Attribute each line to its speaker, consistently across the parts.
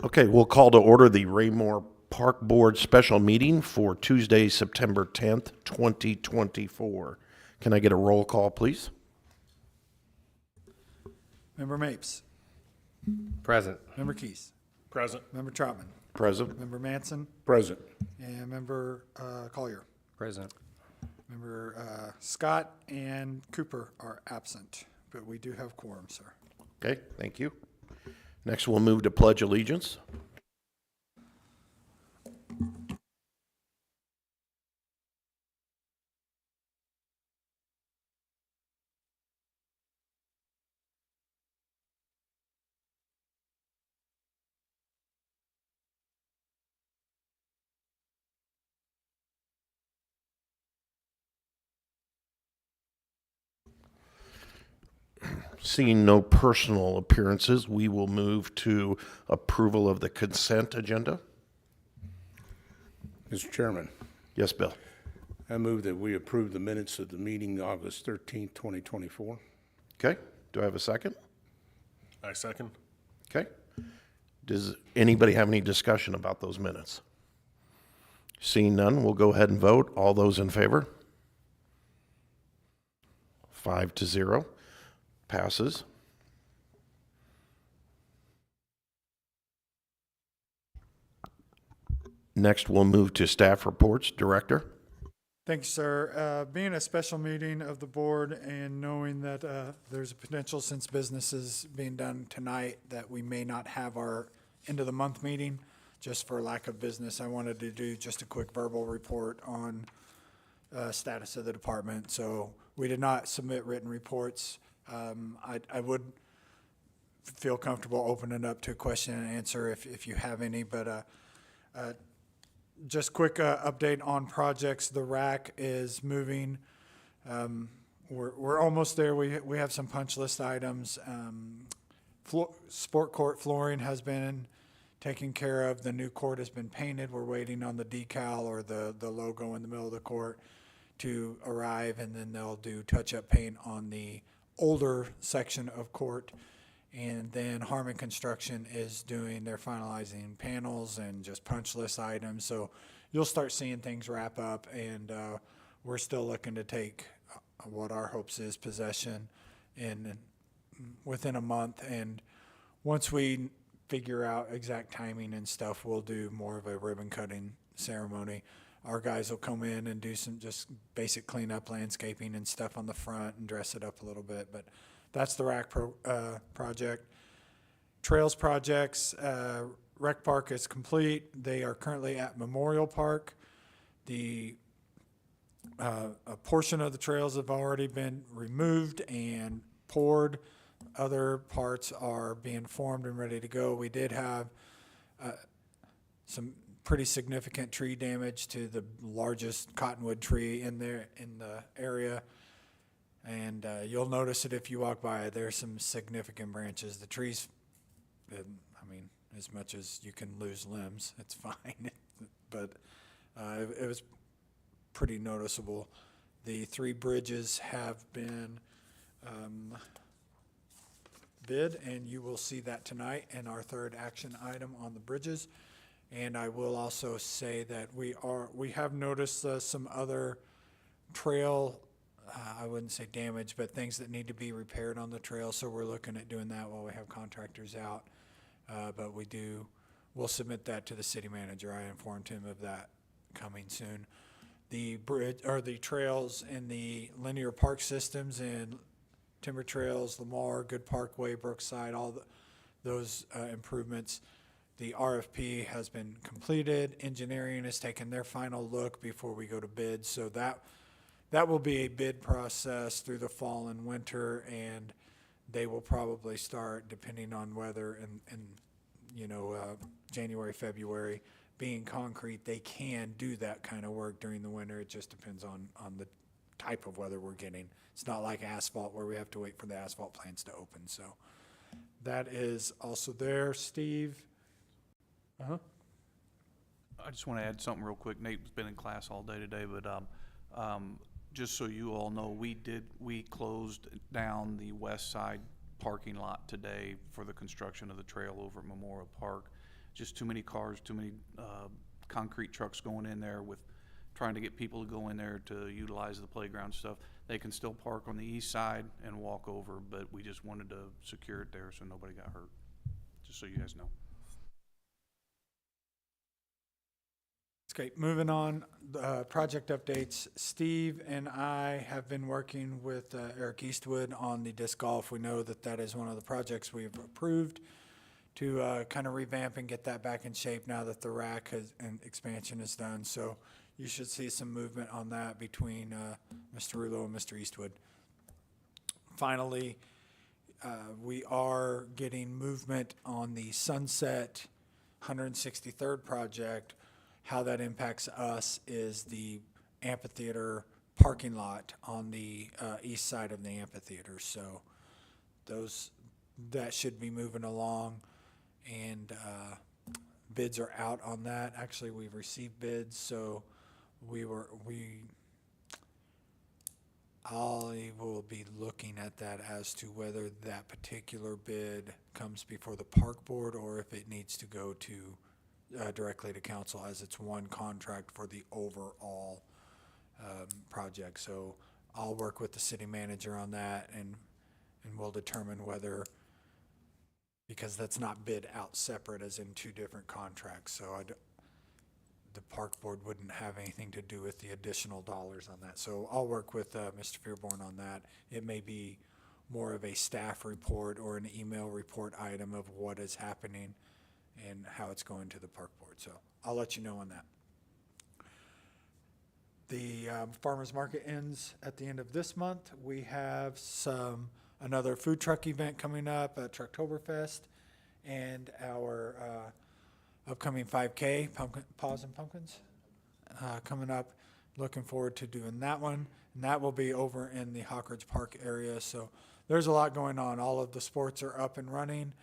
Speaker 1: Okay, we'll call to order the Raymore Park Board special meeting for Tuesday, September 10th, 2024. Can I get a roll call, please?
Speaker 2: Member Mapes.
Speaker 3: Present.
Speaker 2: Member Keys.
Speaker 4: Present.
Speaker 2: Member Troutman.
Speaker 1: Present.
Speaker 2: Member Manson.
Speaker 4: Present.
Speaker 2: And Member Collier.
Speaker 3: Present.
Speaker 2: Member Scott and Cooper are absent, but we do have quorum, sir.
Speaker 1: Okay, thank you. Next, we'll move to Pledge Allegiance. Seeing no personal appearances, we will move to approval of the consent agenda.
Speaker 4: Mr. Chairman,
Speaker 1: Yes, Bill.
Speaker 4: I move that we approve the minutes of the meeting August 13th, 2024.
Speaker 1: Okay, do I have a second?
Speaker 4: I second.
Speaker 1: Okay. Does anybody have any discussion about those minutes? Seeing none, we'll go ahead and vote. All those in favor? 5-0. Passes. Next, we'll move to staff reports. Director?
Speaker 2: Thank you, sir. Being a special meeting of the board and knowing that there's a potential, since business is being done tonight, that we may not have our end of the month meeting just for lack of business, I wanted to do just a quick verbal report on status of the department. So we did not submit written reports. I would feel comfortable opening up to a question and answer if you have any, but just quick update on projects. The rack is moving. We're almost there. We have some punch list items. Sport court flooring has been taken care of. The new court has been painted. We're waiting on the decal or the logo in the middle of the court to arrive, and then they'll do touch-up paint on the older section of court. And then Harmon Construction is they're finalizing panels and just punch list items. So you'll start seeing things wrap up, and we're still looking to take what our hopes is possession within a month. And once we figure out exact timing and stuff, we'll do more of a ribbon cutting ceremony. Our guys will come in and do some just basic cleanup, landscaping and stuff on the front and dress it up a little bit. But that's the rack project. Trails projects, Rec Park is complete. They are currently at Memorial Park. A portion of the trails have already been removed and poured. Other parts are being formed and ready to go. We did have some pretty significant tree damage to the largest cottonwood tree in the area. And you'll notice it if you walk by. There's some significant branches. The trees, as much as you can lose limbs, it's fine. But it was pretty noticeable. The 3 bridges have been bid, and you will see that tonight in our third action item on the bridges. And I will also say that we have noticed some other trail, I wouldn't say damage, but things that need to be repaired on the trail. So we're looking at doing that while we have contractors out. But we'll submit that to the city manager. I informed him of that coming soon. The bridge or the trails in the linear park systems and Timber Trails, Lamar, Good Parkway, Brookside, all those improvements. The RFP has been completed. Engineering has taken their final look before we go to bid. So that will be a bid process through the fall and winter, and they will probably start, depending on weather and January, February. Being concrete, they can do that kind of work during the winter. It just depends on the type of weather we're getting. It's not like asphalt where we have to wait for the asphalt plants to open. So that is also there. Steve?
Speaker 5: I just want to add something real quick. Nate's been in class all day today, but just so you all know, we closed down the west side parking lot today for the construction of the trail over at Memorial Park. just too many cars, too many concrete trucks going in there with trying to get people to go in there to utilize the playground stuff. They can still park on the east side and walk over, but we just wanted to secure it there so nobody got hurt, just so you guys know.
Speaker 2: It's great. Moving on, project updates. Steve and I have been working with Eric Eastwood on the disc golf. We know that that is one of the projects we've approved to kind of revamp and get that back in shape now that the rack and expansion is done. So you should see some movement on that between Mr. Rulo and Mr. Eastwood. Finally, we are getting movement on the Sunset 163rd project. How that impacts us is the amphitheater parking lot on the east side of the amphitheater. So that should be moving along, and bids are out on that. Actually, we've received bids, so I will be looking at that as to whether that particular bid comes before the park board or if it needs to go to directly to council, as it's one contract for the overall project. So I'll work with the city manager on that, and we'll determine whether, because that's not bid out separate as in two different contracts, so the park board wouldn't have anything to do with the additional dollars on that. So I'll work with Mr. Fearborn on that. It may be more of a staff report or an email report item of what is happening and how it's going to the park board. So I'll let you know on that. The farmers market ends at the end of this month. We have another food truck event coming up at Trucktoberfest, and our upcoming 5K, Paws and Pumpkins, coming up. Looking forward to doing that one. And that will be over in the Hawkridge Park area. So there's a lot going on. All of the sports are up and running,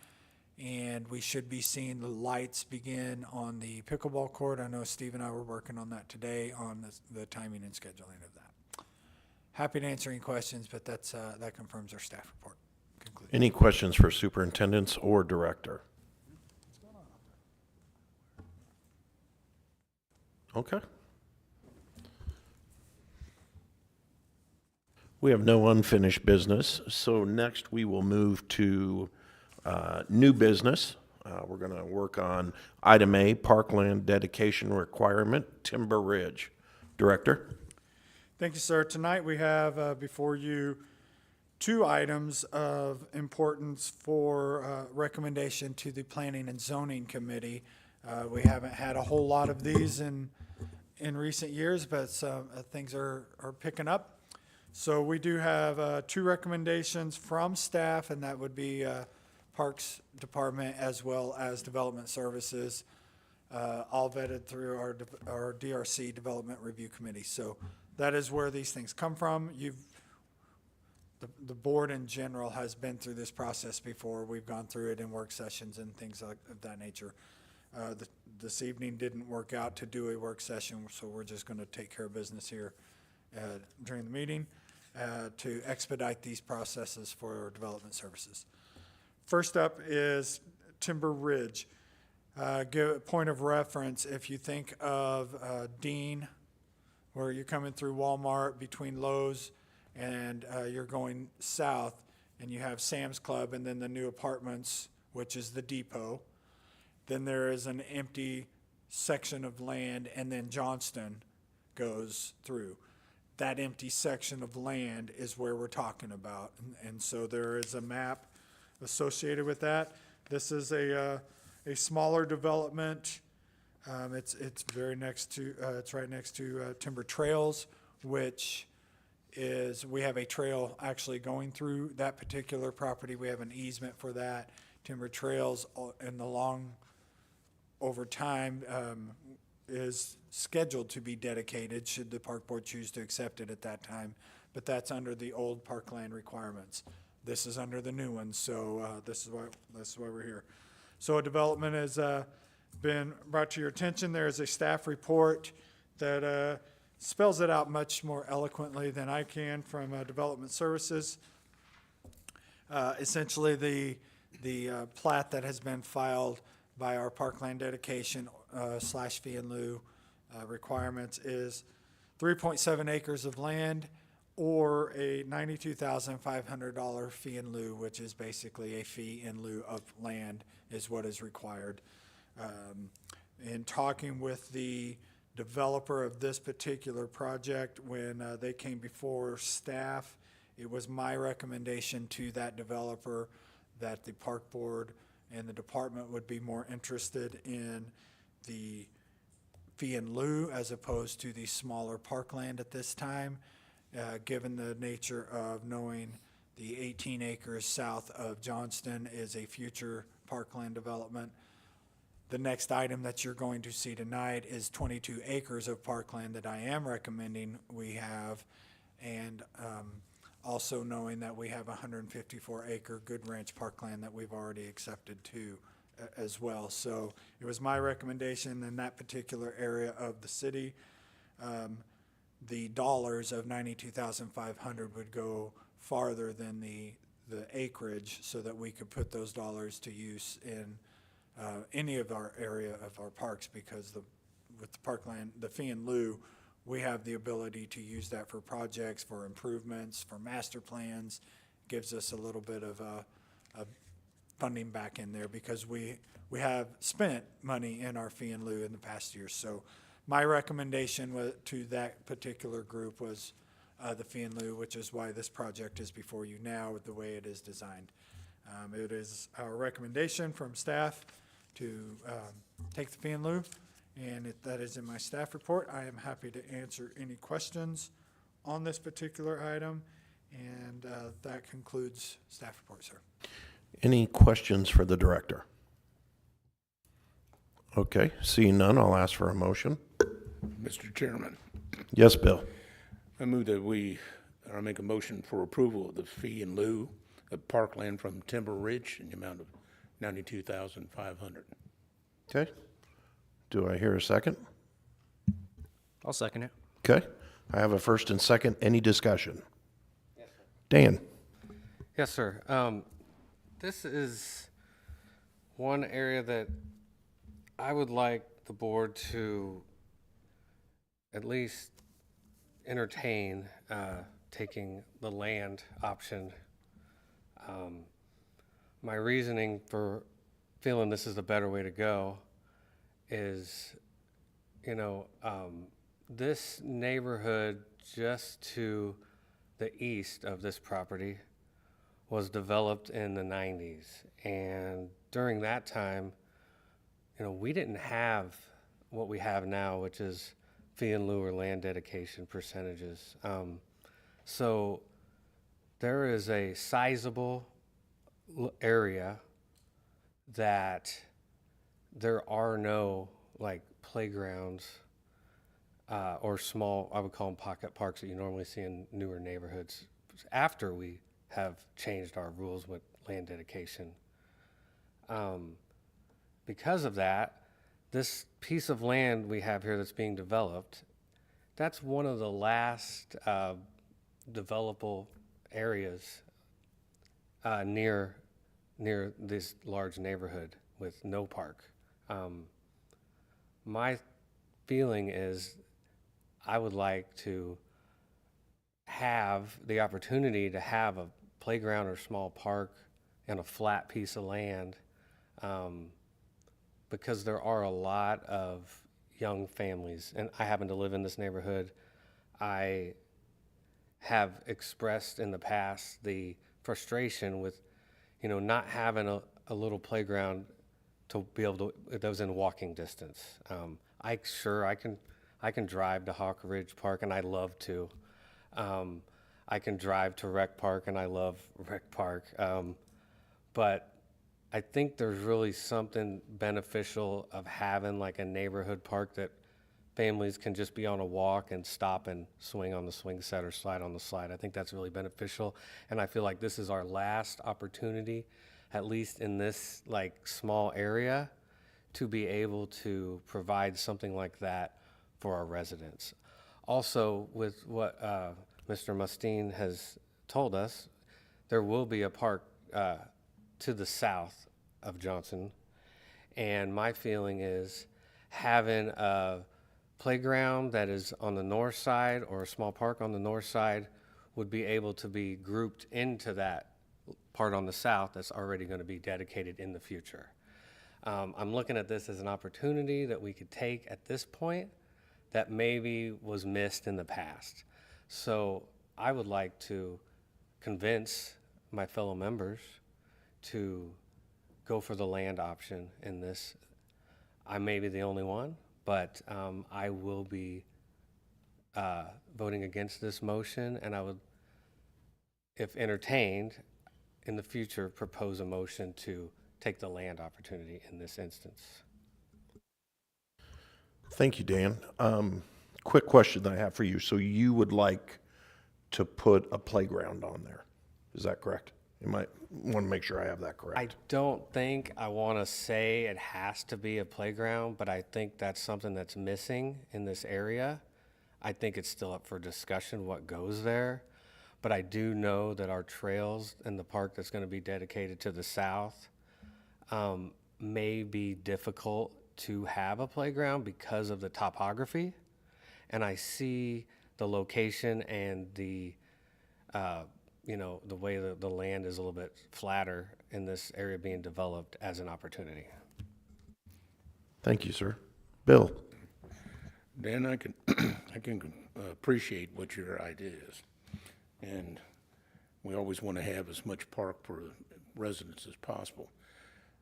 Speaker 2: and we should be seeing the lights begin on the pickleball court. I know Steve and I were working on that today on the timing and scheduling of that. Happy to answer any questions, but that confirms our staff report. Concluded.
Speaker 1: Any questions for superintendents or director? Okay. We have no unfinished business, so next we will move to new business. We're going to work on item A, parkland dedication requirement, Timber Ridge. Director?
Speaker 2: Thank you, sir. Tonight we have before you two items of importance for recommendation to the Planning and Zoning Committee. We haven't had a whole lot of these in recent years, but things are picking up. So we do have two recommendations from staff, and that would be Parks Department as well as Development Services, all vetted through our DRC Development Review Committee. So that is where these things come from. The board in general has been through this process before. We've gone through it in work sessions and things of that nature. This evening didn't work out to do a work session, so we're just going to take care of business here during the meeting to expedite these processes for Development Services. First up is Timber Ridge. Give a point of reference, if you think of Dean, where you're coming through Walmart between Lowe's and you're going south, and you have Sam's Club and then the new apartments, which is the depot. Then there is an empty section of land, and then Johnston goes through. That empty section of land is where we're talking about. And so there is a map associated with that. This is a smaller development. It's right next to Timber Trails, which is, we have a trail actually going through that particular property. We have an easement for that. Timber Trails in the long, over time, is scheduled to be dedicated should the park board choose to accept it at that time, but that's under the old parkland requirements. This is under the new ones, so this is why we're here. So a development has been brought to your attention. There is a staff report that spells it out much more eloquently than I can from Development Services. Essentially, the plat that has been filed by our parkland dedication slash fee in lieu requirements is 3.7 acres of land or a $92,500 fee in lieu, which is basically a fee in lieu of land is what is required. In talking with the developer of this particular project, when they came before staff, it was my recommendation to that developer that the park board and the department would be more interested in the fee in lieu as opposed to the smaller parkland at this time, given the nature of knowing the 18 acres south of Johnston is a future parkland development. The next item that you're going to see tonight is 22 acres of parkland that I am recommending we have, and also knowing that we have 154 acre Good Ranch parkland that we've already accepted too as well. So it was my recommendation in that particular area of the city. The dollars of $92,500 would go farther than the acreage so that we could put those dollars to use in any of our area of our parks, because with the parkland, the fee in lieu, we have the ability to use that for projects, for improvements, for master plans. Gives us a little bit of funding back in there because we have spent money in our fee in lieu in the past year. So my recommendation to that particular group was the fee in lieu, which is why this project is before you now with the way it is designed. It is our recommendation from staff to take the fee in lieu, and that is in my staff report. I am happy to answer any questions on this particular item, and that concludes staff report, sir.
Speaker 1: Any questions for the director? Okay, seeing none, I'll ask for a motion.
Speaker 4: Mr. Chairman,
Speaker 1: Yes, Bill.
Speaker 4: I move that I make a motion for approval of the fee in lieu of parkland from Timber Ridge in the amount of $92,500.
Speaker 1: Okay. Do I hear a second?
Speaker 3: I'll second it.
Speaker 1: Okay. I have a first and second. Any discussion? Dan?
Speaker 3: Yes, sir. This is one area that I would like the board to at least entertain taking the land option. My reasoning for feeling this is the better way to go is, this neighborhood just to the east of this property was developed in the 90s. And during that time, we didn't have what we have now, which is fee in lieu or land dedication percentages. So there is a sizable area that there are no playgrounds or small, I would call them pocket parks that you normally see in newer neighborhoods after we have changed our rules with land dedication. Because of that, this piece of land we have here that's being developed, that's one of the last developable areas near this large neighborhood with no park. My feeling is I would like to have the opportunity to have a playground or small park and a flat piece of land, because there are a lot of young families, and I happen to live in this neighborhood. I have expressed in the past the frustration with, not having a little playground to be able to, that was in walking distance. I can drive to Hawk Ridge Park, and I love to. I can drive to Rec Park, and I love Rec Park. But I think there's really something beneficial of having a neighborhood park that families can just be on a walk and stop and swing on the swing set or slide on the slide. I think that's really beneficial, and I feel like this is our last opportunity, at least in this small area, to be able to provide something like that for our residents. Also, with what Mr. Mustine has told us, there will be a park to the south of Johnson, And my feeling is having a playground that is on the north side or a small park on the north side would be able to be grouped into that part on the south that's already going to be dedicated in the future. I'm looking at this as an opportunity that we could take at this point that maybe was missed in the past. So I would like to convince my fellow members to go for the land option in this. I may be the only one, but I will be voting against this motion, and I would, if entertained, in the future, propose a motion to take the land opportunity in this instance.
Speaker 1: Thank you, Dan. Quick question that I have for you. So you would like to put a playground on there? Is that correct? You might want to make sure I have that
Speaker 3: I
Speaker 1: correct.
Speaker 3: don't think I want to say it has to be a playground, but I think that's something that's missing in this area. I think it's still up for discussion what goes there, but I do know that our trails and the park that's going to be dedicated to the south may be difficult to have a playground because of the topography. And I see the location and the the way that the land is a little bit flatter in this area being developed as an opportunity.
Speaker 1: Thank you, sir. Bill?
Speaker 4: Dan, I can, I can appreciate what your idea is. And we always want to have as much park for residents as possible.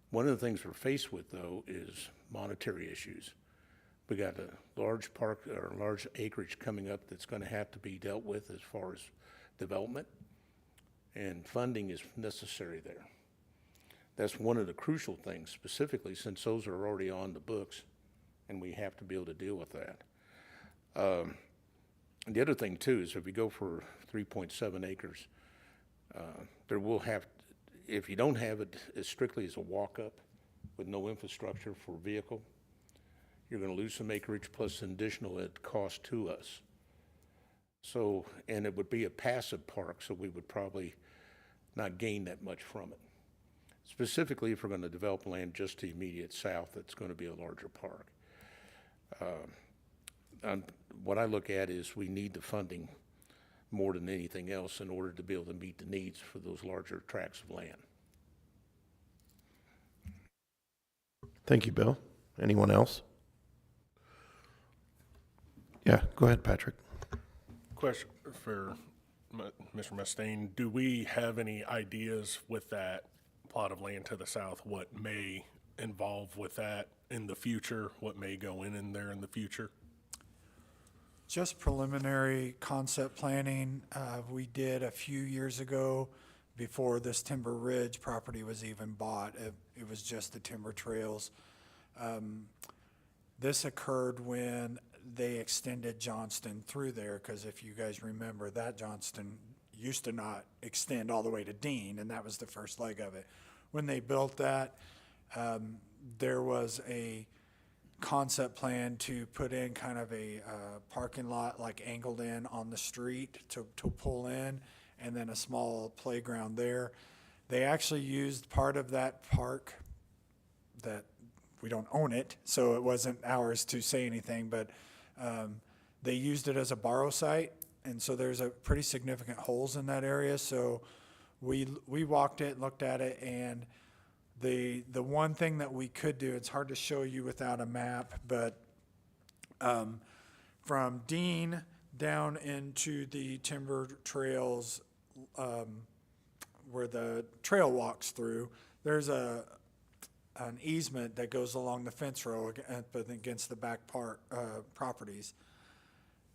Speaker 4: One of the things we're faced with, though, is monetary issues. We got a large park or large acreage coming up that's going to have to be dealt with as far as development, and funding is necessary there. That's one of the crucial things, specifically since those are already on the books, and we have to be able to deal with that. And the other thing, too, is if we go for 3.7 acres, there will have, if you don't have it as strictly as a walk-up with no infrastructure for vehicle, you're going to lose some acreage plus additional cost to us. So, and it would be a passive park, so we would probably not gain that much from it. Specifically, if we're going to develop land just to the immediate south, it's going to be a larger park. What I look at is we need the funding more than anything else in order to be able to meet the needs for those larger tracts of land.
Speaker 1: Thank you, Bill. Anyone else? Yeah, go ahead, Patrick.
Speaker 6: Question for Mr. Mustaine. Do we have any ideas with that plot of land to the south, what may involve with that in the future, what may go in there in the future?
Speaker 2: Just preliminary concept planning, we did a few years ago before this Timber Ridge property was even bought. It was just the timber trails. This occurred when they extended Johnston through there, because if you guys remember, that Johnston used to not extend all the way to Dean, and that was the first leg of it. When they built that, there was a concept plan to put in kind of a parking lot like angled in on the street to pull in, and then a small playground there. They actually used part of that park that we don't own it, so it wasn't ours to say anything, but they used it as a borrow site, and so there's a pretty significant holes in that area. So we walked it, looked at it, and the one thing that we could do, it's hard to show you without a map, but from Dean down into the timber trails, where the trail walks through, there's an easement that goes along the fence row against the back properties.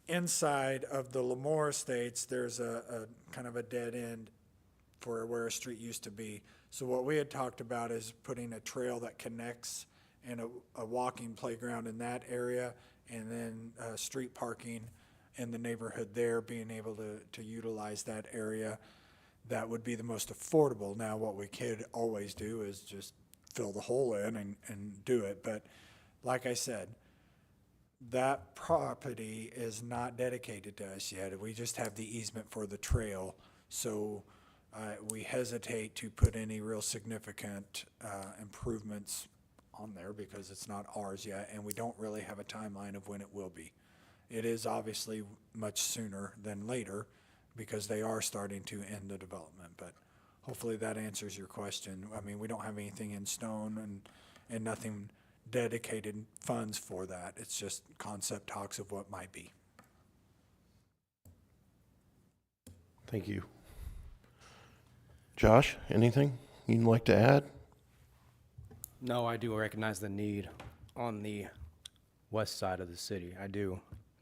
Speaker 2: Inside of the Lamore Estates, there's a kind of a dead end for where a street used to be. So what we had talked about is putting a trail that connects and a walking playground in that area, and then street parking in the neighborhood there, being able to utilize that area. That would be the most affordable. Now, what we could always do is just fill the hole in and do it. But like I said, that property is not dedicated to us yet. We just have the easement for the trail. So we hesitate to put any real significant improvements on there because it's not ours yet, and we don't really have a timeline of when it will be. It is obviously much sooner than later because they are starting to end the development, but hopefully that answers your question. I mean, we don't have anything in stone and nothing dedicated funds for that. It's just concept talks of what might be.
Speaker 1: Thank you. Josh, anything you'd like to add?
Speaker 7: No, I do recognize the need on the west side of the city. I do.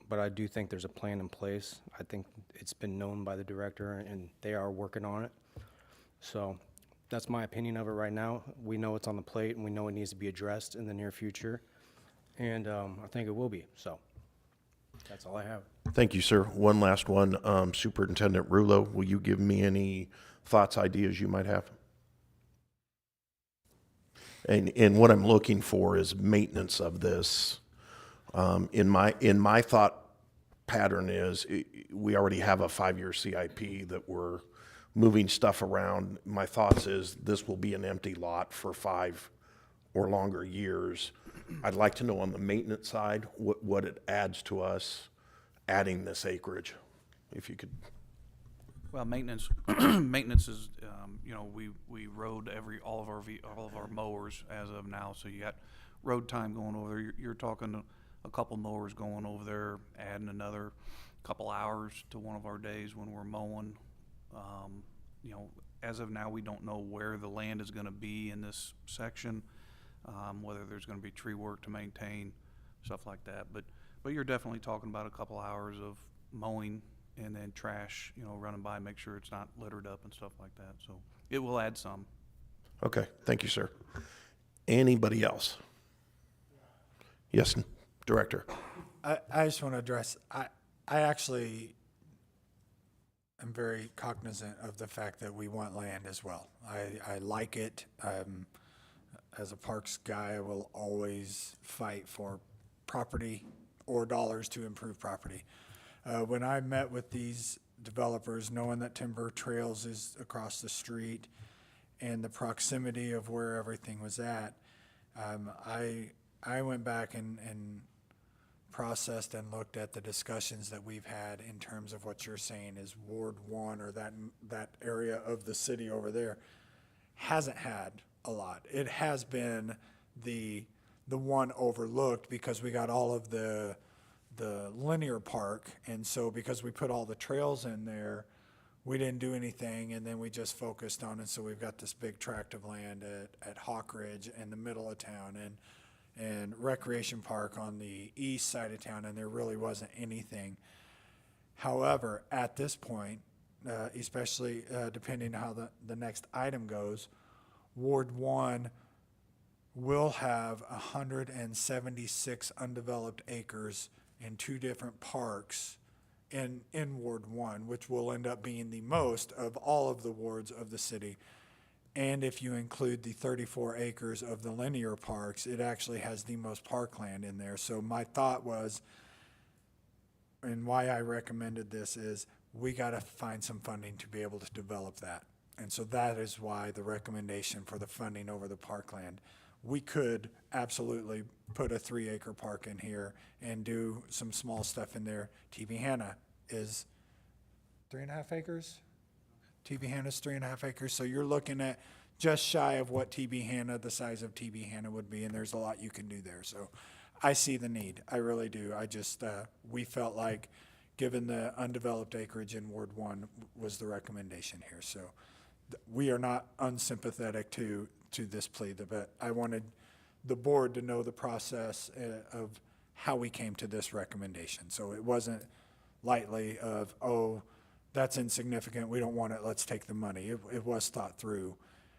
Speaker 7: But I do think there's a plan in place. I think it's been known by the director, and they are working on it. So that's my opinion of it right now. We know it's on the plate, and we know it needs to be addressed in the near future. And I think it will be. So that's all I have.
Speaker 1: Thank you, sir. One last one. Superintendent Rulo, will you give me any thoughts, ideas you might have? And what I'm looking for is maintenance of this. In my thought pattern is we already have a 5-year CIP that we're moving stuff around. My thoughts is this will be an empty lot for 5 or longer years. I'd like to know on the maintenance side what it adds to us adding this acreage, if you could.
Speaker 5: Well, maintenance, maintenance is, you know, we rode all of our mowers as of now, so you got road time going over there. You're talking a couple mowers going over there, adding another couple hours to one of our days when we're mowing. You know, as of now, we don't know where the land is gonna be in this section, whether there's gonna be tree work to maintain, stuff like that. But you're definitely talking about a couple hours of mowing and then trash, you know, running by, make sure it's not littered up and stuff like that. So it will add some.
Speaker 1: Okay, thank you, sir. Anybody else? Yes, Director.
Speaker 2: I just want to address, I actually am very cognizant of the fact that we want land as well. I like it. As a parks guy, I will always fight for property or dollars to improve property. When I met with these developers, knowing that Timber Trails is across the street and the proximity of where everything was at, I went back and processed and looked at the discussions that we've had in terms of what you're saying is Ward 1 or that area of the city over there hasn't had a lot. It has been the one overlooked because we got all of the linear park, and so because we put all the trails in there, we didn't do anything, and then we just focused on it. So we've got this big tract of land at Hawk Ridge in the middle of town, and Recreation Park on the east side of town, and there really wasn't anything. However, at this point, especially depending on how the next item goes, Ward 1 will have 176 undeveloped acres in 2 different parks in Ward 1, which will end up being the most of all of the wards of the city. And if you include the 34 acres of the linear parks, it actually has the most parkland in there. So my thought was, and why I recommended this is, we got to find some funding to be able to develop that. And so that is why the recommendation for the funding over the parkland. We could absolutely put a 3-acre park in here and do some small stuff in there. TV Hanna is 3.5 acres? TV Hanna's 3.5 acres. So you're looking at just shy of what TV Hanna, the size of TV Hanna would be, and there's a lot you can do there. So I see the need. I really do. I just, we felt like given the undeveloped acreage in Ward 1 was the recommendation here. So we are not unsympathetic to this plea, but I wanted the board to know the process of how we came to this recommendation. So it wasn't lightly of, oh, that's insignificant, we don't want it, let's take the money. It was thought through.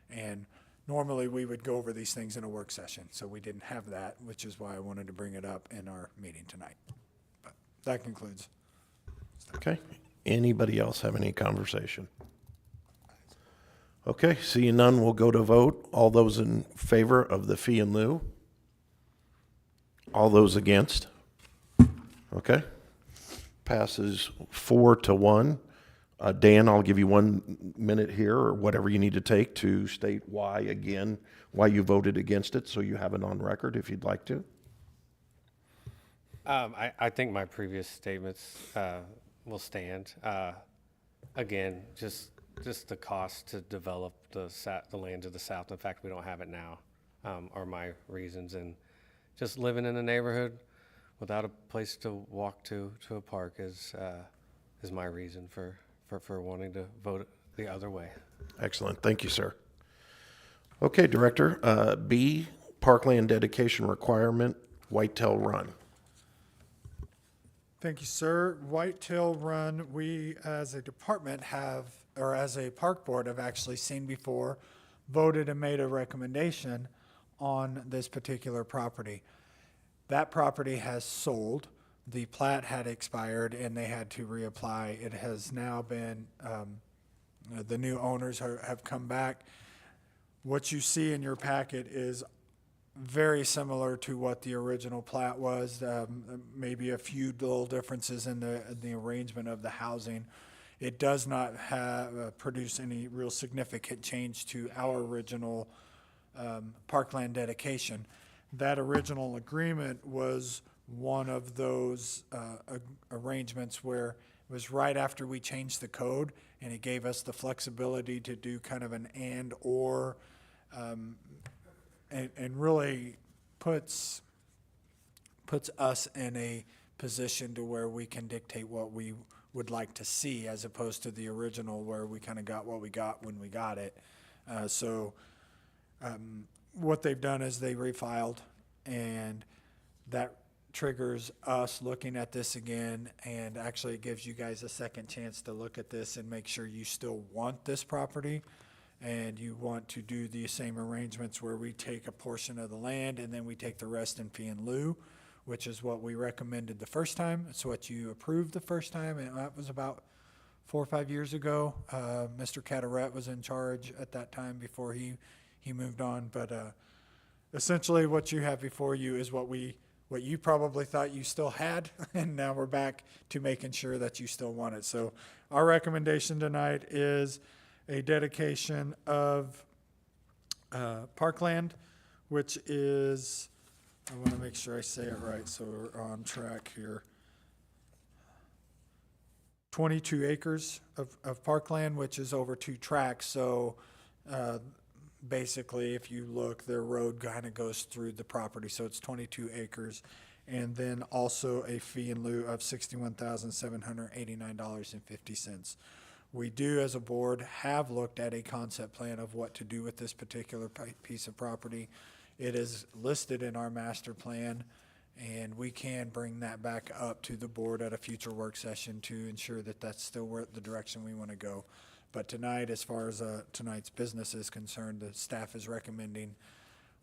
Speaker 2: And normally we would go over these things in a work session, so we didn't have that, which is why I wanted to bring it up in our meeting tonight. But that concludes.
Speaker 1: Okay. Anybody else have any conversation? Okay, seeing none, we'll go to vote. All those in favor of the fee in lieu? All those against? Okay. Passes 4-1. Dan, I'll give you 1 minute here, or whatever you need to take to state why you voted against it, so you have it on record if you'd like to.
Speaker 3: I think my previous statements will stand. Again, just the cost to develop the land to the south. In fact, we don't have it now, are my reasons. And just living in a neighborhood without a place to walk to a park is my reason for wanting to vote the other way.
Speaker 1: Excellent. Thank you, sir. Okay, Director. B, Parkland dedication requirement, Whitetail Run.
Speaker 2: Thank you, sir. Whitetail Run, we as a department or as a park board have actually seen before, voted and made a recommendation on this particular property. That property has sold. The plat had expired and they had to reapply. It has now been, the new owners have come back. What you see in your packet is very similar to what the original plat was, maybe a few little differences in the arrangement of the housing. It does not produce any real significant change to our original parkland dedication. That original agreement was one of those arrangements where it was right after we changed the code, and it gave us the flexibility to do kind of an and or, and really puts us in a position to where we can dictate what we would like to see, as opposed to the original where we kind of got what we got when we got it. What they've done is they refiled, and that triggers us looking at this again, and actually it gives you guys a second chance to look at this and make sure you still want this property and you want to do the same arrangements where we take a portion of the land and then we take the rest in fee and lieu, which is what we recommended the first time. It's what you approved the first time, and that was about 4 or 5 years ago. Mr. Cataret was in charge at that time before he moved on. But essentially what you have before you is what you probably thought you still had, and now we're back to making sure that you still want it. So our recommendation tonight is a dedication of parkland, which is, I want to make sure I say it right so we're on track here. 22 acres of parkland, which is over 2 tracks. So basically, if you look, their road kind of goes through the property. So it's 22 acres. And then also a fee in lieu of $61,789.50. We do, as a board, have looked at a concept plan of what to do with this particular piece of property. It is listed in our master plan, and we can bring that back up to the board at a future work session to ensure that that's still the direction we want to go. But tonight, as far as tonight's business is concerned, the staff is recommending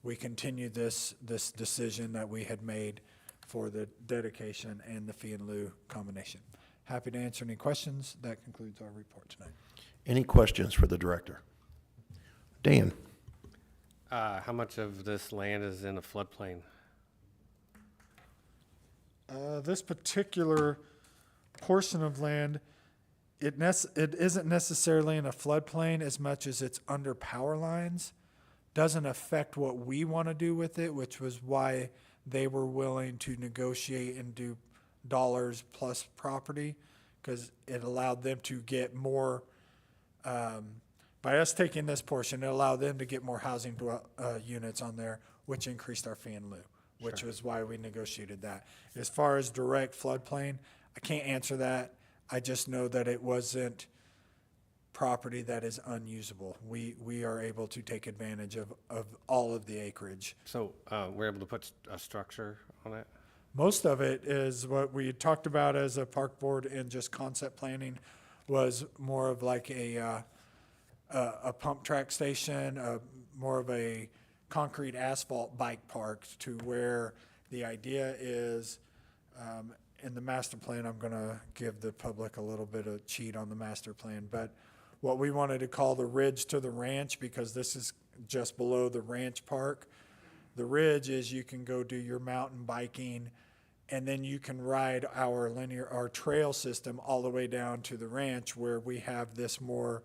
Speaker 2: we continue this decision that we had made for the dedication and the fee and lieu combination. Happy to answer any questions. That concludes our report tonight.
Speaker 1: Any questions for the director? Dan?
Speaker 3: How much of this land is in a floodplain?
Speaker 2: This particular portion of land, it isn't necessarily in a floodplain as much as it's under power lines. Doesn't affect what we want to do with it, which was why they were willing to negotiate and do dollars plus property, because it allowed them to get more, by us taking this portion, it allowed them to get more housing units on there, which increased our fee in lieu, which was why we negotiated that. As far as direct floodplain, I can't answer that. I just know that it wasn't property that is unusable. We are able to take advantage of all of the acreage.
Speaker 3: So we're able to put a structure on it?
Speaker 2: Most of it is what we had talked about as a park board and just concept planning, was more of like a pump track station, more of a concrete asphalt bike park, to where the idea is, in the master plan, I'm gonna give the public a little bit of cheat on the master plan, but what we wanted to call the ridge to the ranch, because this is just below the ranch park. The ridge is you can go do your mountain biking And then you can ride our trail system all the way down to the ranch where we have this more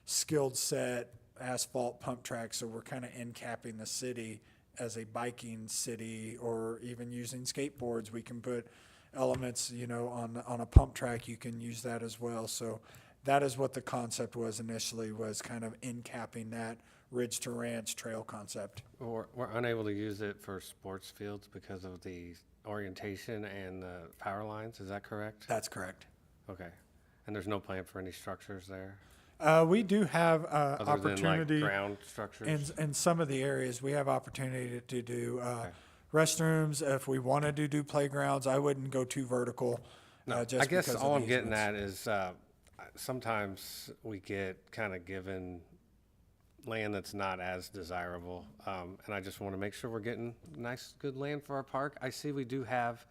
Speaker 2: skilled set asphalt pump track. So we're kind of end capping the city as a biking city, or even using skateboards. We can put elements, on a pump track. You can use that as well. So that is what the concept was initially, was kind of end capping that ridge to ranch trail concept.
Speaker 3: We're unable to use it for sports fields because of the orientation and the power lines, is that correct?
Speaker 2: That's correct.
Speaker 3: Okay. And there's no plan for any structures there?
Speaker 2: We do have
Speaker 3: Other
Speaker 2: opportunity
Speaker 3: than like ground structures?
Speaker 2: in some of the areas. We have opportunity to do restrooms. If we wanted to do playgrounds, I wouldn't go too vertical. Just
Speaker 3: I guess
Speaker 2: because of
Speaker 3: all
Speaker 2: the
Speaker 3: I'm getting
Speaker 2: easements.
Speaker 3: at is sometimes we get kind of given land that's not as desirable. And I just want to make sure we're getting nice, good land for our park. I see we do have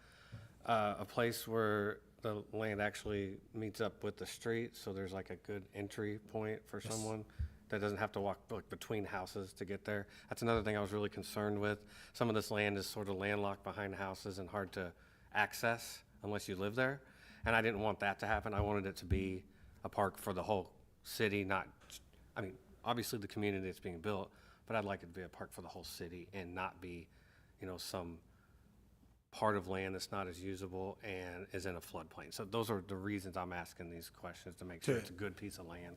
Speaker 3: a place where the land actually meets up with the street, so there's like a good entry point for someone that doesn't have to walk like between houses to get there. That's another thing I was really concerned with. Some of this land is sort of landlocked behind houses and hard to access unless you live there. And I didn't want that to happen. I wanted it to be a park for the whole city, obviously the community that's being built, but I'd like it to be a park for the whole city and not be, some part of land that's not as usable and is in a floodplain. So those are the reasons I'm asking these questions, to make sure it's a good piece of land.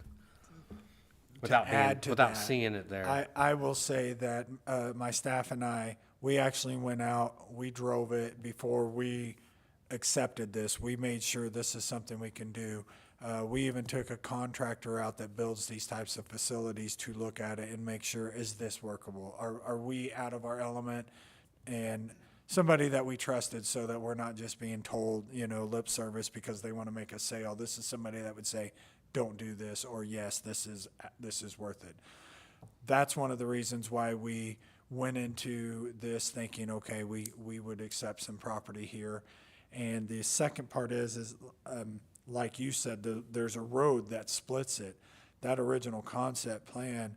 Speaker 2: add to
Speaker 3: Without
Speaker 2: that,
Speaker 3: seeing it there.
Speaker 2: I will say that my staff and we actually went out, we drove it before we accepted this. We made sure this is something we can do. We even took a contractor out that builds these types of facilities to look at it and make sure, is this workable? Are we out of our element? And somebody that we trusted, so that we're not just being told, lip service because they want to make a sale. This is somebody that would say, don't do this, or yes, this is worth it. That's one of the reasons why we went into this thinking, okay, we would accept some property here. And the second part is like you said, there's a road that splits it. That original concept plan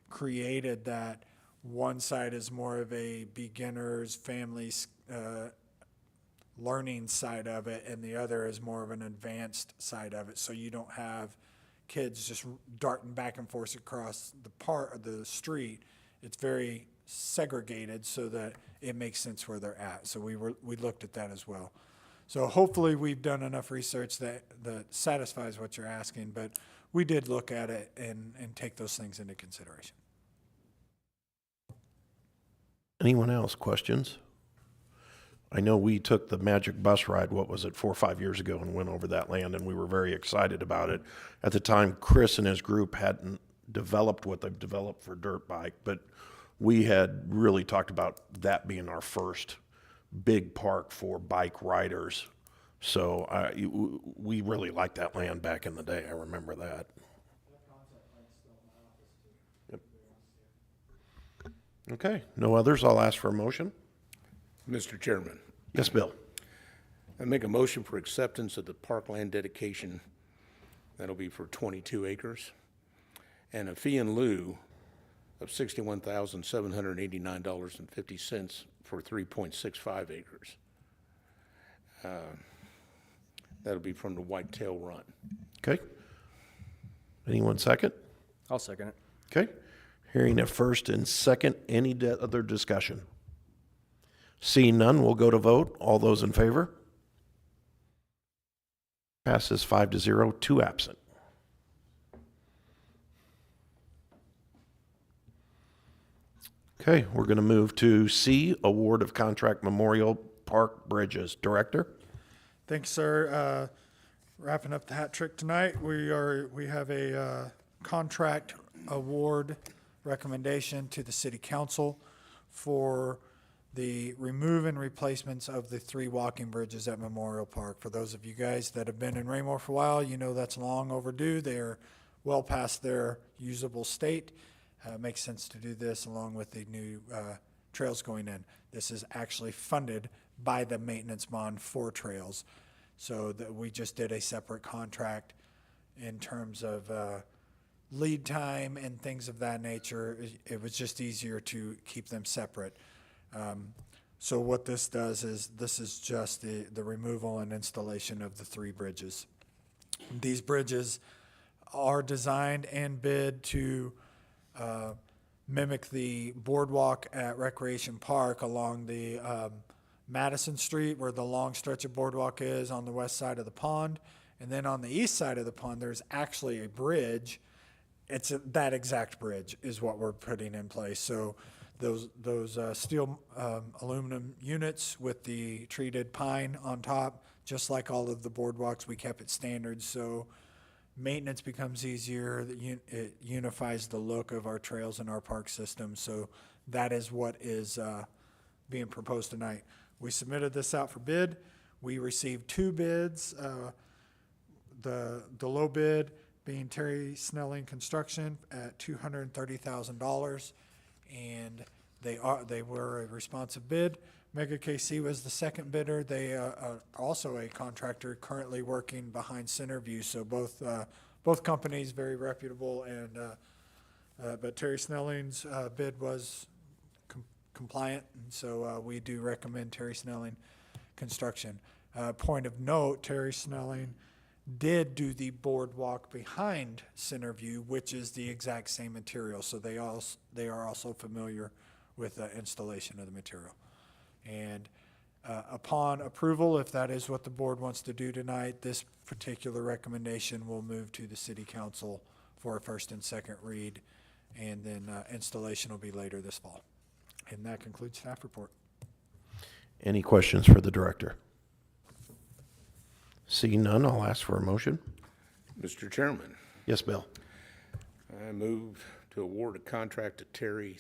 Speaker 2: created that one side is more of a beginner's, families, learning side of it, and the other is more of an advanced side of it. So you don't have kids just darting back and forth across the street. It's very segregated so that it makes sense where they're at. So we looked at that as well. So hopefully we've done enough research that satisfies what you're asking, but we did look at it and take those things into consideration.
Speaker 1: Anyone else? Questions? I know we took the Magic Bus ride, 4 or 5 years ago, and went over that land, and we were very excited about it. At the time, Chris and his group hadn't developed what they've developed for dirt bike, but we had really talked about that being our first big park for bike riders. So we really liked that land back in the day. I remember that. Yep. Okay, no others. I'll ask for a motion.
Speaker 4: Mr. Chairman,
Speaker 1: Yes, Bill.
Speaker 4: I make a motion for acceptance of the parkland dedication. That'll be for 22 acres. And a fee in lieu of $61,789.50 for 3.65 acres. That'll be from the Whitetail Run.
Speaker 1: Okay. Anyone second?
Speaker 7: I'll second it.
Speaker 1: Okay. Hearing a first and second, any other discussion? Seeing none, we'll go to vote. All those in favor? Passes 5-0, 2 absent. Okay, we're going to move to C, award of contract Memorial Park Bridges. Director?
Speaker 2: Thanks, sir. Wrapping up the hat trick tonight, we have a contract award recommendation to the city council for the remove and replacements of the 3 walking bridges at Memorial Park. For those of you guys that have been in Raymore for a while, you know that's long overdue. They're well past their usable state. Makes sense to do this along with the new trails going in. This is actually funded by the maintenance bond for trails. So that we just did a separate contract in terms of lead time and things of that nature. It was just easier to keep them separate. So what this does is, this is just the removal and installation of the 3 bridges. These bridges are designed and bid to mimic the boardwalk at Recreation Park along the Madison Street, where the long stretch of boardwalk is on the west side of the pond. And then on the east side of the pond, there's actually a bridge. That exact bridge is what we're putting in place. So those steel aluminum units with the treated pine on top, just like all of the boardwalks, we kept it standard. So maintenance becomes easier. It unifies the look of our trails and our park system. So that is what is being proposed tonight. We submitted this out for bid. We received 2 bids. The low bid being Terry Snelling Construction at $230,000, and they were a responsive bid. Mega KC was the second bidder. They are also a contractor currently working behind Centerview. So both companies very reputable, and but Terry Snelling's bid was compliant, and so we do recommend Terry Snelling Construction. Point of note: Terry Snelling did do the boardwalk behind Centerview, which is the exact same material. So they are also familiar with the installation of the material. And upon approval, if that is what the board wants to do tonight, this particular recommendation will move to the city council for a first and second read, and then installation will be later this fall. And that concludes staff report.
Speaker 1: Any questions for the director? Seeing none, I'll ask for a motion.
Speaker 4: Mr. Chairman,
Speaker 1: Yes, Bill.
Speaker 4: I move to award a contract to Terry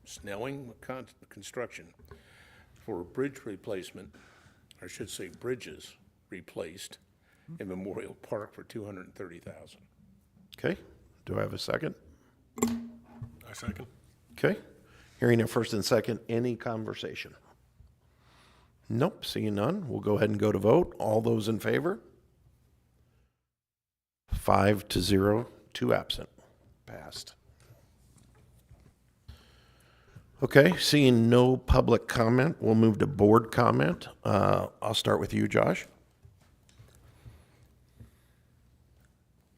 Speaker 4: Snelling Construction for a bridge replacement, or I should say bridges replaced in Memorial Park for $230,000.
Speaker 1: Okay, do I have a second?
Speaker 6: I second.
Speaker 1: Okay, hearing a first and second, any conversation? Nope, seeing none, we'll go ahead and go to vote. All those in favor? 5-0, 2 absent. Passed. Okay, seeing no public comment, we'll move to board comment. I'll start with you, Josh.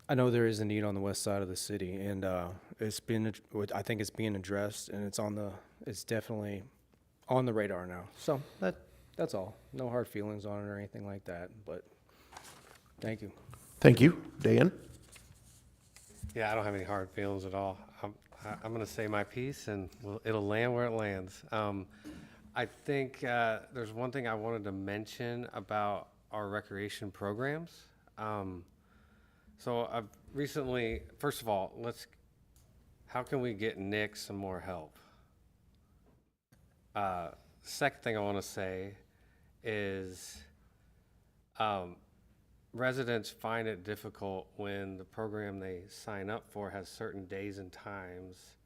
Speaker 7: I know there is a need on the west side of the city, and I think it's being addressed, and it's definitely on the radar now. So that's all. No hard feelings on it or anything like that, but thank you.
Speaker 1: Thank you. Dan?
Speaker 3: Yeah, I don't have any hard feelings at all. I'm going to say my piece, and it'll land where it lands. I think there's one thing I wanted to mention about our recreation programs. So I've recently, first of all, how can we get Nick some more help? Second thing I want to say is residents find it difficult when the program they sign up for has certain days and times,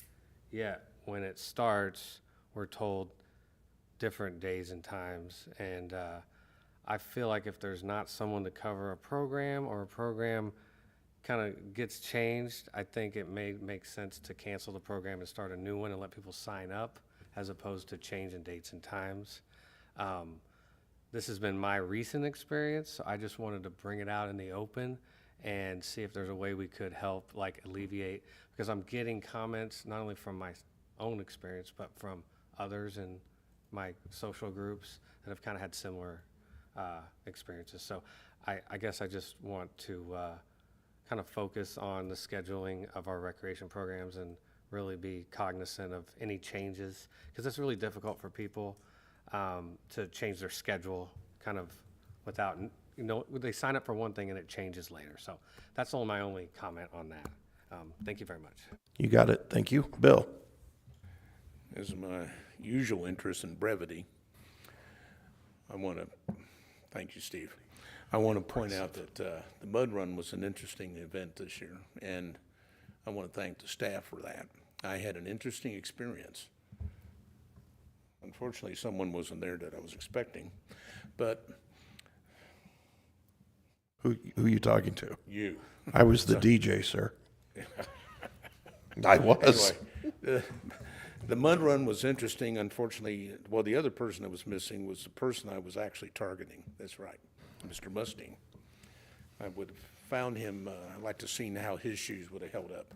Speaker 3: yet when it starts, we're told different days and times. And I feel like if there's not someone to cover a program, or a program kind of gets changed, I think it may make sense to cancel the program and start a new one and let people sign up, as opposed to changing dates and times. This has been my recent experience, so I just wanted to bring it out in the open and see if there's a way we could help, like, alleviate, because I'm getting comments not only from my own experience, but from others in my social groups that have kind of had similar experiences. So I guess I just want to kind of focus on the scheduling of our recreation programs and really be cognizant of any changes, because it's really difficult for people to change their schedule kind of without, they sign up for one thing and it changes later. So that's my only comment on that. Thank you very much.
Speaker 1: You got it. Thank you. Bill?
Speaker 4: As my usual interest in brevity, thank you, Steve. I want to point out that the Mud Run was an interesting event this year, and I want to thank the staff for that. I had an interesting experience. Unfortunately, someone wasn't there that I was expecting, but
Speaker 1: Who are you talking to?
Speaker 4: you.
Speaker 1: I was the DJ, sir. I was.
Speaker 4: Anyway, The mud run was interesting. Unfortunately, well, the other person that was missing was the person I was actually targeting. That's right, Mr. Mustang. I would have found him, I'd like to see how his shoes would have held up.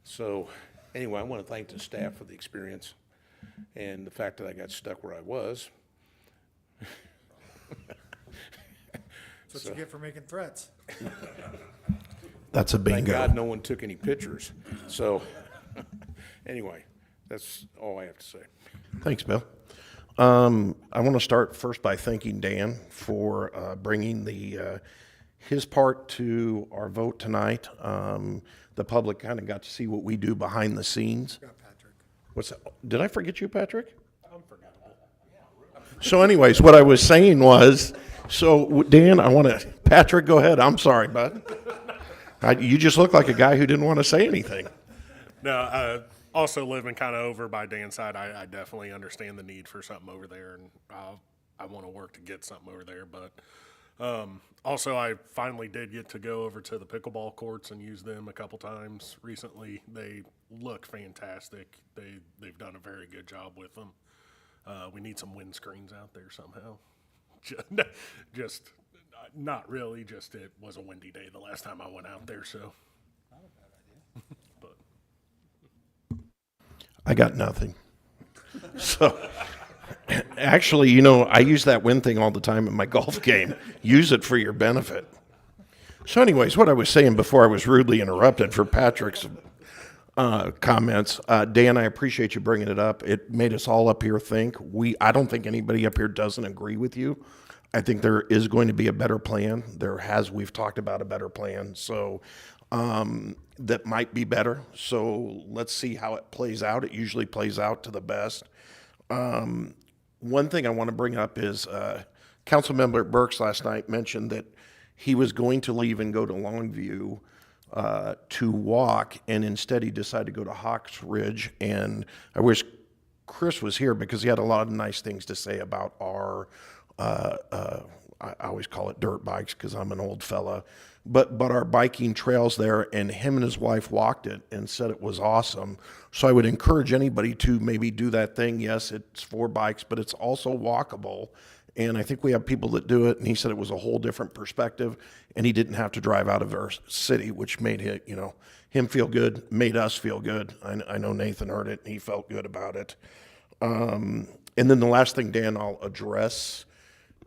Speaker 4: So, anyway, I want to thank the staff for the experience and the fact that I got stuck where I was.
Speaker 2: That's what you get for making threats.
Speaker 1: That's a
Speaker 4: Thank
Speaker 1: bingo.
Speaker 4: God no one took any pictures. So, anyway, that's all I have to say.
Speaker 1: Thanks, Bill. I want to start first by thanking Dan for bringing his part to our vote tonight. The public kind of got to see what we do behind the scenes. What's that? Did I forget you, Patrick? So anyways, what I was saying was, Dan, Patrick, go ahead. I'm sorry, bud. You just look like a guy who didn't want to say anything.
Speaker 6: No, also living kind of over by Dan's side, I definitely understand the need for something over there, and I want to work to get something over there. But also, I finally did get to go over to the pickleball courts and use them a couple times recently. They look fantastic. They've done a very good job with them. We need some windscreens out there somehow. Just not really. Just it was a windy day the last time I went out there, so. But
Speaker 1: I got nothing. So, actually, I use that wind thing all the time in my golf game. Use it for your benefit. So anyways, what I was saying before I was rudely interrupted for Patrick's comments, Dan, I appreciate you bringing it up. It made us all up here think. I don't think anybody up here doesn't agree with you. I think there is going to be a better plan. We've talked about a better plan. So, that might be better. So let's see how it plays out. It usually plays out to the best. One thing I want to bring up is Councilmember Burks last night mentioned that he was going to leave and go to Longview to walk, and instead he decided to go to Hawks Ridge. And I wish Chris was here because he had a lot of nice things to say about our I always call it dirt bikes because I'm an old fella, but our biking trails there, and him and his wife walked it and said it was awesome. So I would encourage anybody to maybe do that thing. Yes, it's for bikes, but it's also walkable. And I think we have people that do it, and he said it was a whole different perspective, and he didn't have to drive out of our city, which made him feel good, made us feel good. I know Nathan heard it, and he felt good about it. And then the last thing, Dan, I'll address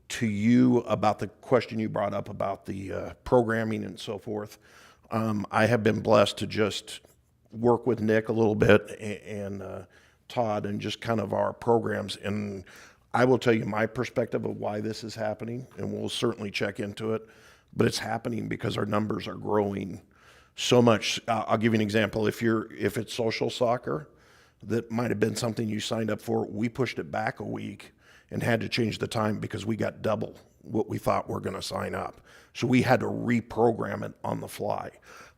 Speaker 1: to you about the question you brought up about the programming and so forth. I have been blessed to just work with Nick a little bit and Todd and just kind of our programs. And I will tell you my perspective of why this is happening, and we'll certainly check into it. But it's happening because our numbers are growing so much. I'll give you an example. If it's social soccer, that might have been something you signed up for. We pushed it back a week and had to change the time because we got double what we thought we're going to sign up. So we had to reprogram it on the fly.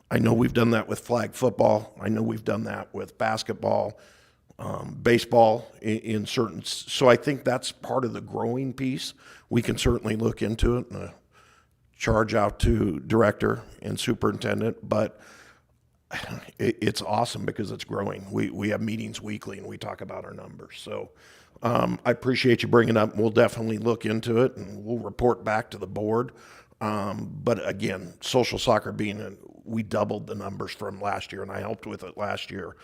Speaker 1: I know we've done that with flag football. I know we've done that with basketball, baseball in certain. So I think that's part of the growing piece. We can certainly look into it and charge out to director and superintendent, but it's awesome because it's growing. We have meetings weekly and we talk about our numbers. So I appreciate you bringing it up. We'll definitely look into it and we'll report back to the board. But again, social soccer we doubled the numbers from last year, and I helped with it last year,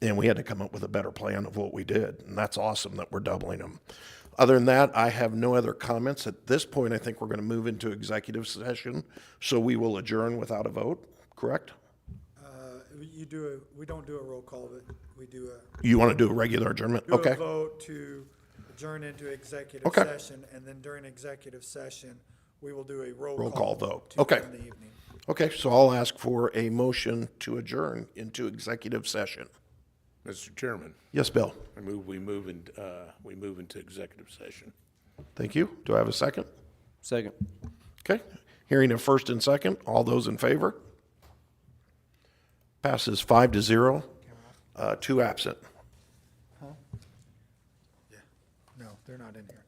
Speaker 1: and we had to come up with a better plan of what we did. And that's awesome that we're doubling them. Other than that, I have no other comments. At this point, I think we're going to move into executive session. So we will adjourn without a vote, correct?
Speaker 2: We don't do a roll call, but we do
Speaker 1: You want to do a regular adjournment?
Speaker 2: a
Speaker 1: Okay.
Speaker 2: vote to adjourn into executive
Speaker 1: Okay.
Speaker 2: session, and then during executive session, we will do a roll
Speaker 1: Roll
Speaker 2: call
Speaker 1: call vote.
Speaker 2: to
Speaker 1: Okay.
Speaker 2: end the evening.
Speaker 1: Okay, so I'll ask for a motion to adjourn into executive session.
Speaker 4: Mr. Chairman,
Speaker 1: Yes, Bill?
Speaker 4: we move into executive session.
Speaker 1: Thank you. Do I have a second?
Speaker 7: Second.
Speaker 1: Okay. Hearing a first and second, all those in favor? Passes 5-0, 2 absent.
Speaker 2: No, they're not in here.